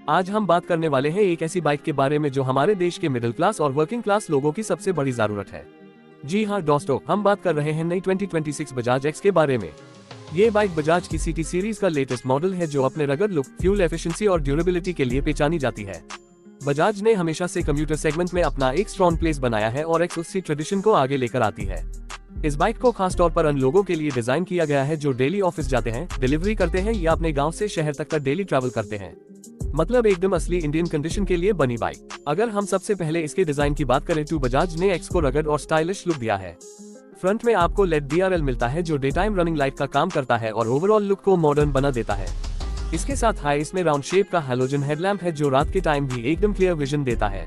आज हम बात करने वाले हैं एक ऐसी बाइक के बारे में जो हमारे देश के मिडिल क्लास और वर्किंग क्लास लोगों की सबसे बड़ी जरूरत है। जी हाँ दोस्तों, हम बात कर रहे हैं नई 2026 बजाज एक्स के बारे में। ये बाइक बजाज की सिटी सीरीज का लेटेस्ट मॉडल है जो अपने रगड लुक, फ्यूल एफिशिएंसी और ड्यूरेबिलिटी के लिए पहचानी जाती है। बजाज ने हमेशा से कम्यूटर सेगमेंट में अपना एक स्ट्रॉन्ग प्लेस बनाया है और एक्स उसी ट्रेडिशन को आगे लेकर आती है। इस बाइक को खास तौर पर उन लोगों के लिए डिजाइन किया गया है जो डेली ऑफिस जाते हैं, डिलीवरी करते हैं या अपने गांव से शहर तक का डेली ट्रैवल करते हैं। मतलब एकदम असली इंडियन कंडीशन के लिए बनी बाइक। अगर हम सबसे पहले इसके डिजाइन की बात करें तो बजाज ने एक्स को रगड और स्टाइलिश लुक दिया है। फ्रंट में आपको LED DRL मिलता है जो डे टाइम रनिंग लाइट का काम करता है और ओवरऑल लुक को मॉडर्न बना देता है। इसके साथ इसमें राउंड शेप का हैलोजन हेडलैम्प है जो रात के टाइम भी एकदम क्लियर विजन देता है।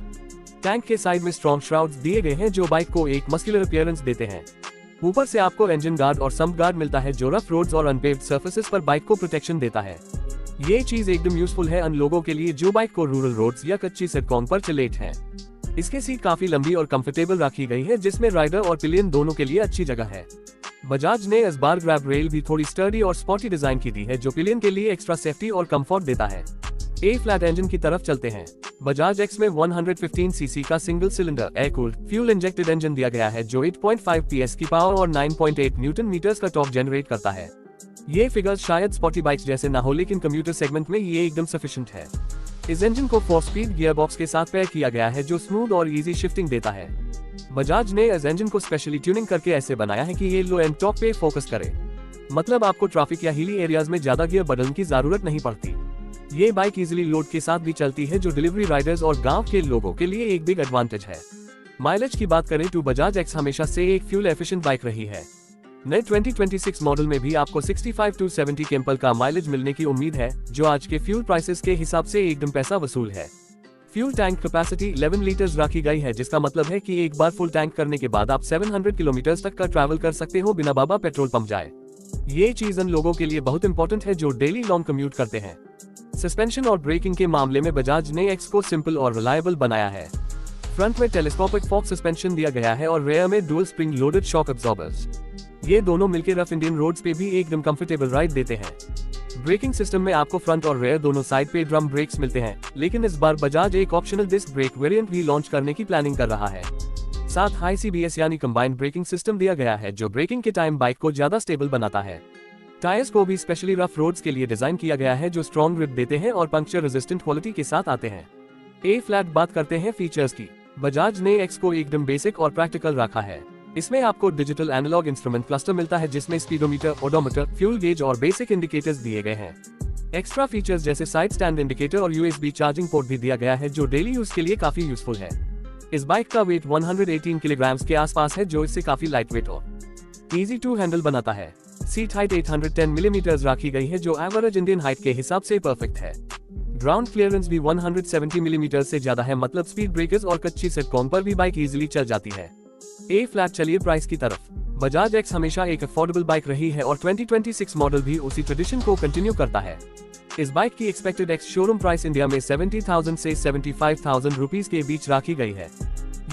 टैंक के साइड में स्ट्रॉन्ग श्राउड्स दिए गए हैं जो बाइक को एक मस्कुलर अपीयरेंस देते हैं। ऊपर से आपको इंजन गार्ड और सम्प गार्ड मिलता है जो रफ रोड्स और अनपेव्ड सर्फेसेस पर बाइक को प्रोटेक्शन देता है। ये चीज एकदम यूजफुल है उन लोगों के लिए जो बाइक को रूरल रोड्स या कच्ची सड़कों पर चलेट हैं। इसके सीट काफी लंबी और कंफर्टेबल रखी गई है जिसमें राइडर और पिलियन दोनों के लिए अच्छी जगह है। बजाज ने इस बार ग्रैब रेल भी थोड़ी स्टर्डी और स्पॉटी डिजाइन की दी है जो पिलियन के लिए एक्स्ट्रा सेफ्टी और कंफर्ट देता है। ए फ्लैट इंजन की तरफ चलते हैं। बजाज एक्स में 115 सीसी का single cylinder air cooled fuel injected engine दिया गया है जो 8.5 PS की पावर और 9.8 न्यूटन मीटर्स का टॉर्क जनरेट करता है। ये फिगर्स शायद स्पॉटी बाइक्स जैसे ना हो लेकिन कम्यूटर सेगमेंट में ये एकदम सफिशिएंट है। इस इंजन को 4 स्पीड गियर बॉक्स के साथ पेयर किया गया है जो स्मूथ और इजी शिफ्टिंग देता है। बजाज ने इस इंजन को स्पेशली ट्यूनिंग करके ऐसे बनाया है कि ये लो एंड टॉप पे फोकस करे। मतलब आपको ट्रैफिक या हिली एरियाज में ज्यादा गियर बदलने की जरूरत नहीं पड़ती। ये बाइक इजीली लोड के साथ भी चलती है जो डिलीवरी राइडर्स और गांव के लोगों के लिए एक बिग एडवांटेज है। माइलेज की बात करें तो बजाज एक्स हमेशा से एक फ्यूल एफिशिएंट बाइक रही है। नए 2026 मॉडल में भी आपको 65 to 70 केम्पल का माइलेज मिलने की उम्मीद है जो आज के फ्यूल प्राइसेस के हिसाब से एकदम पैसा वसूल है। फ्यूल टैंक कैपेसिटी 11 लीटर्स रखी गई है जिसका मतलब है कि एक बार फुल टैंक करने के बाद आप 700 किलोमीटर तक का ट्रैवल कर सकते हो बिना बाबा पेट्रोल पंप जाए। ये चीज उन लोगों के लिए बहुत इंपॉर्टेंट है जो डेली लॉन्ग कम्यूट करते हैं। सस्पेंशन और ब्रेकिंग के मामले में बजाज ने एक्स को सिंपल और रिलायबल बनाया है। फ्रंट में टेलीस्कोपिक फॉक सस्पेंशन दिया गया है और रेयर में dual spring loaded shock absorbers. ये दोनों मिलकर रफ इंडियन रोड्स पे भी एकदम कंफर्टेबल राइड देते हैं। ब्रेकिंग सिस्टम में आपको फ्रंट और रेयर दोनों साइड पे ड्रम ब्रेक्स मिलते हैं, लेकिन इस बार बजाज एक ऑप्शनल डिस्क ब्रेक वेरिएंट भी लॉन्च करने की प्लानिंग कर रहा है। साथ CBS यानी कंबाइंड ब्रेकिंग सिस्टम दिया गया है जो ब्रेकिंग के टाइम बाइक को ज्यादा स्टेबल बनाता है। टायर्स को भी स्पेशली रफ रोड्स के लिए डिजाइन किया गया है जो स्ट्रॉन्ग ग्रिप देते हैं और पंक्चर रेजिस्टेंट क्वालिटी के साथ आते हैं। ए फ्लैट बात करते हैं फीचर्स की। बजाज ने एक्स को एकदम बेसिक और प्रैक्टिकल रखा है। इसमें आपको डिजिटल एनालॉग इंस्ट्रूमेंट क्लस्टर मिलता है जिसमें स्पीडोमीटर, ओडोमीटर, फ्यूल गेज और बेसिक इंडिकेटर्स दिए गए हैं। एक्स्ट्रा फीचर्स जैसे साइड स्टैंड इंडिकेटर और USB चार्जिंग पोर्ट भी दिया गया है जो डेली यूज के लिए काफी यूजफुल है। इस बाइक का वेट 118 किलोग्राम के आसपास है जो इससे काफी लाइट वेट और इजी टू हैंडल बनाता है। सीट हाइट 810 मिलीमीटर रखी गई है जो एवरेज इंडियन हाइट के हिसाब से परफेक्ट है। ग्राउंड क्लियरेंस भी 170 मिलीमीटर से ज्यादा है, मतलब स्पीड ब्रेकर्स और कच्ची सड़कों पर भी बाइक इजीली चल जाती है। ए फ्लैट चलिए प्राइस की तरफ। बजाज एक्स हमेशा एक अफोर्डेबल बाइक रही है और 2026 मॉडल भी उसी ट्रेडिशन को कंटिन्यू करता है। इस बाइक की expected ex showroom price India में 70,000 से 75,000 रुपीज के बीच रखी गई है।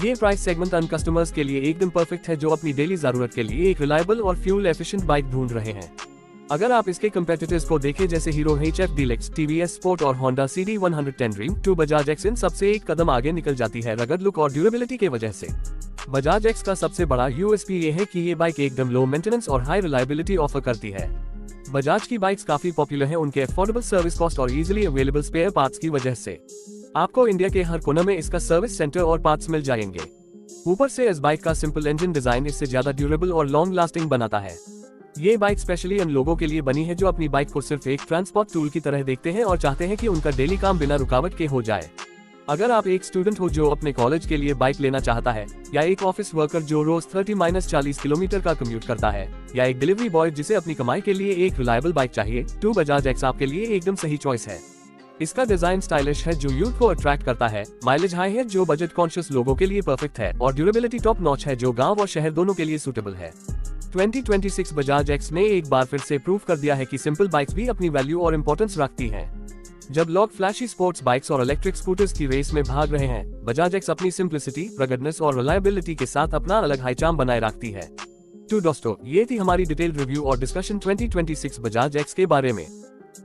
ये प्राइस सेगमेंट उन कस्टमर्स के लिए एकदम परफेक्ट है जो अपनी डेली जरूरत के लिए एक रिलायबल और फ्यूल एफिशिएंट बाइक ढूंढ रहे हैं। अगर आप इसके कंपेटिटर्स को देखें जैसे hero HF deluxe, TVS sport और होंडा CD110 ड्रीम, तो बजाज एक्स इन सबसे एक कदम आगे निकल जाती है रगड लुक और ड्यूरेबिलिटी के वजह से। बजाज एक्स का सबसे बड़ा USP ये है कि ये बाइक एकदम लो मेंटेनेंस और हाई रिलायबिलिटी ऑफर करती है। बजाज की बाइक्स काफी पॉपुलर हैं उनके अफोर्डेबल सर्विस कॉस्ट और इजीली अवेलेबल स्पेयर पार्ट्स की वजह से। आपको इंडिया के हर कोने में इसका सर्विस सेंटर और पार्ट्स मिल जाएंगे। ऊपर से इस बाइक का सिंपल इंजन डिजाइन इससे ज्यादा ड्यूरेबल और लॉन्ग लास्टिंग बनाता है। ये बाइक स्पेशली उन लोगों के लिए बनी है जो अपनी बाइक को सिर्फ एक ट्रांसपोर्ट टूल की तरह देखते हैं और चाहते हैं कि उनका डेली काम बिना रुकावट के हो जाए। अगर आप एक स्टूडेंट हो जो अपने कॉलेज के लिए बाइक लेना चाहता है, या एक ऑफिस वर्कर जो रोज 30-40 किलोमीटर का कम्यूट करता है, या एक डिलीवरी बॉय जिसे अपनी कमाई के लिए एक रिलायबल बाइक चाहिए, तो बजाज एक्स आपके लिए एकदम सही चॉइस है। इसका डिजाइन स्टाइलिश है जो यूथ को अट्रैक्ट करता है, माइलेज हाई है जो बजट कॉन्शियस लोगों के लिए परफेक्ट है, और ड्यूरेबिलिटी टॉप नॉच है जो गांव और शहर दोनों के लिए सूटेबल है। 2026 बजाज एक्स ने एक बार फिर से प्रूव कर दिया है कि सिंपल बाइक्स भी अपनी वैल्यू और इम्पोर्टेंस रखती हैं। जब लोग फ्लैशी स्पोर्ट्स बाइक्स और इलेक्ट्रिक स्कूटर्स की रेस में भाग रहे हैं, बजाज एक्स अपनी सिंप्लिसिटी, रगडनेस और रिलायबिलिटी के साथ अपना अलग हाई चार्म बनाए रखती है। तो दोस्तों, ये थी हमारी डिटेल रिव्यू और डिस्कशन 2026 बजाज एक्स के बारे में।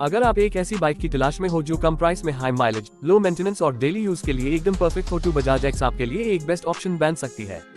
अगर आप एक ऐसी बाइक की तलाश में हो जो कम प्राइस में हाई माइलेज, लो मेंटेनेंस और डेली यूज के लिए एकदम परफेक्ट हो, तो बजाज एक्स आपके लिए एक बेस्ट ऑप्शन बन सकती है।